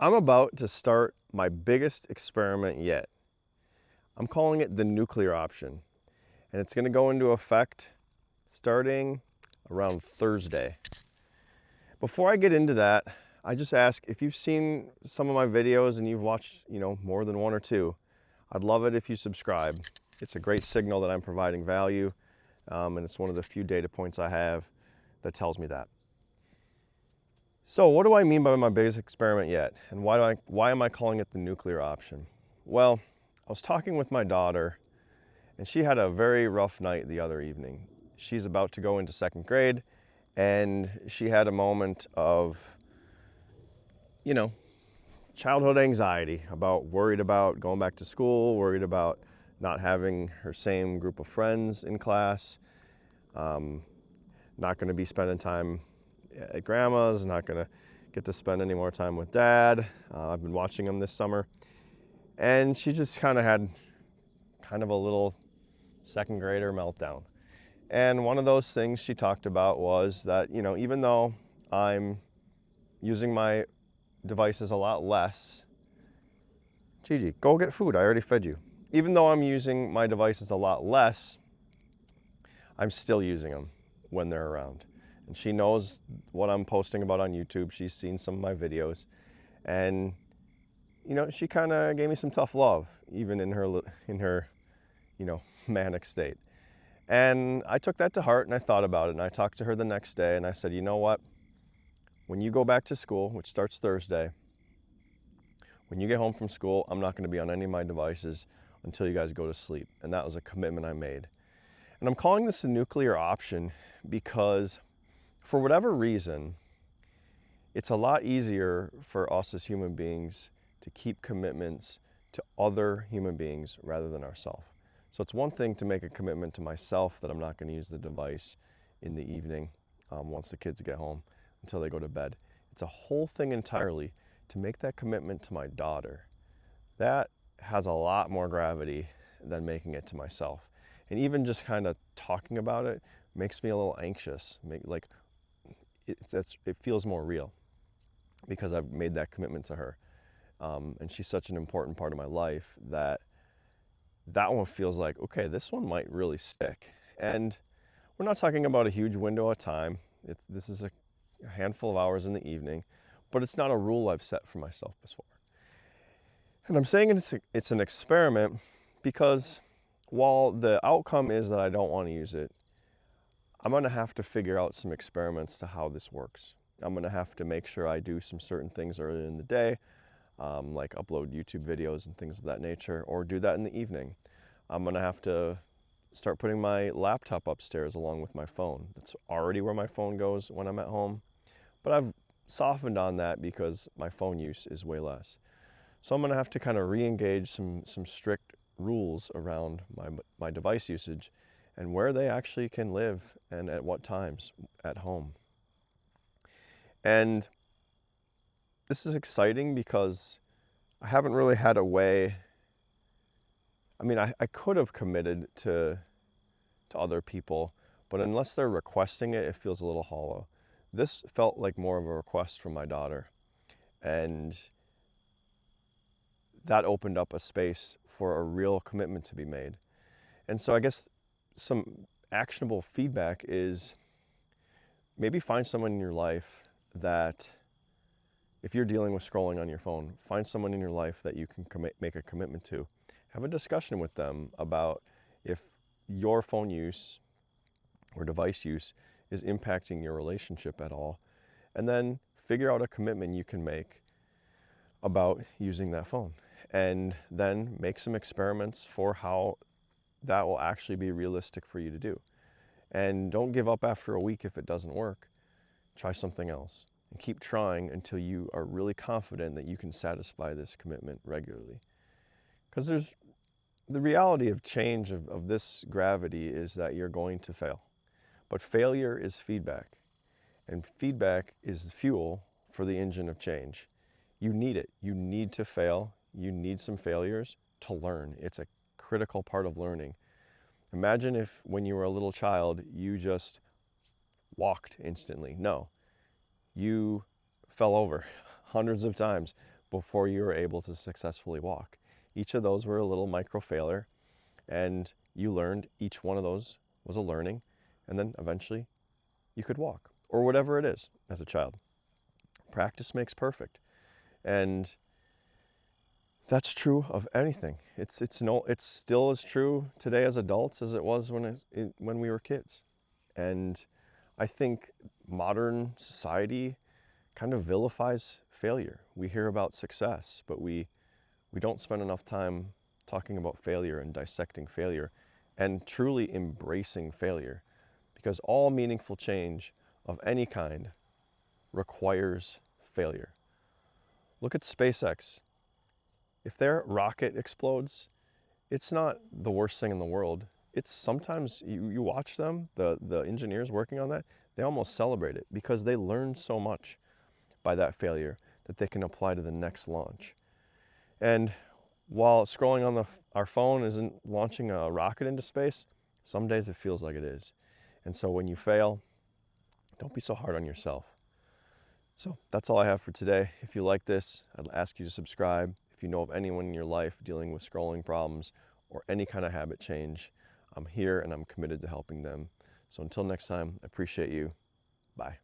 I'm about to start my biggest experiment yet. I'm calling it the nuclear option, and it's going to go into effect starting around Thursday. Before I get into that, I just ask if you've seen some of my videos and you've watched, more than one or two, I'd love it if you subscribe. It's a great signal that I'm providing value, and it's one of the few data points I have that tells me that. So what do I mean by my biggest experiment yet? And why am I calling it the nuclear option? Well, I was talking with my daughter, and she had a very rough night the other evening. She's about to go into second grade, and she had a moment of, childhood anxiety, worried about going back to school, worried about not having her same group of friends in class, not going to be spending time at grandma's, not going to get to spend any more time with dad. I've been watching him this summer. And she just kind of had a little second grader meltdown. And one of those things she talked about was that, even though I'm using my devices a lot less, Gigi, go get food, I already fed you. Even though I'm using my devices a lot less, I'm still using them when they're around. And she knows what I'm posting about on YouTube. She's seen some of my videos. And, she kind of gave me some tough love, even in her, manic state. And I took that to heart and I thought about it. And I talked to her the next day and I said, you know what? When you go back to school, which starts Thursday, when you get home from school, I'm not going to be on any of my devices until you guys go to sleep. And that was a commitment I made. And I'm calling this a nuclear option because for whatever reason, it's a lot easier for us as human beings to keep commitments to other human beings rather than ourselves. So it's one thing to make a commitment to myself that I'm not going to use the device in the evening once the kids get home until they go to bed. It's a whole thing entirely to make that commitment to my daughter. That has a lot more gravity than making it to myself. And even just kind of talking about it makes me a little anxious. It feels more real because I've made that commitment to her. And she's such an important part of my life that one feels like, okay, this one might really stick. And we're not talking about a huge window of time. This is a handful of hours in the evening, but it's not a rule I've set for myself before. And I'm saying it's an experiment because while the outcome is that I don't want to use it, I'm going to have to figure out some experiments to how this works. I'm going to have to make sure I do some certain things early in the day, like upload YouTube videos and things of that nature, or do that in the evening. I'm going to have to start putting my laptop upstairs along with my phone. That's already where my phone goes when I'm at home, but I've softened on that because my phone use is way less. So I'm going to have to kind of re-engage some strict rules around my device usage and where they actually can live and at what times at home. And this is exciting because I haven't really had a way. I could have committed to other people, but unless they're requesting it, it feels a little hollow. This felt like more of a request from my daughter, and that opened up a space for a real commitment to be made. And so I guess some actionable feedback is maybe find someone in your life that, if you're dealing with scrolling on your phone, find someone in your life that you can make a commitment to. Have a discussion with them about if your phone use or device use is impacting your relationship at all, and then figure out a commitment you can make about using that phone, and then make some experiments for how that will actually be realistic for you to do. And don't give up after a week if it doesn't work. Try something else and keep trying until you are really confident that you can satisfy this commitment regularly. Because the reality of change of this gravity is that you're going to fail. But failure is feedback, and feedback is fuel for the engine of change. You need it. You need to fail. You need some failures to learn. It's a critical part of learning. Imagine if when you were a little child, you just walked instantly. No, you fell over hundreds of times, before you were able to successfully walk. Each of those were a little micro failure, and you learned each one of those was a learning, and then eventually you could walk, or whatever it is as a child. Practice makes perfect. And that's true of anything. It's still as true today as adults as it was when we were kids. And I think modern society kind of vilifies failure. We hear about success, but we don't spend enough time talking about failure and dissecting failure and truly embracing failure, because all meaningful change of any kind requires failure. Look at SpaceX. If their rocket explodes, it's not the worst thing in the world. It's sometimes you watch them, the engineers working on that, they almost celebrate it because they learned so much by that failure that they can apply to the next launch. And while scrolling on our phone isn't launching a rocket into space, some days it feels like it is. And so when you fail, don't be so hard on yourself. So that's all I have for today. If you like this, I'd ask you to subscribe. If you know of anyone in your life dealing with scrolling problems or any kind of habit change, I'm here and I'm committed to helping them. So until next time, I appreciate you. Bye.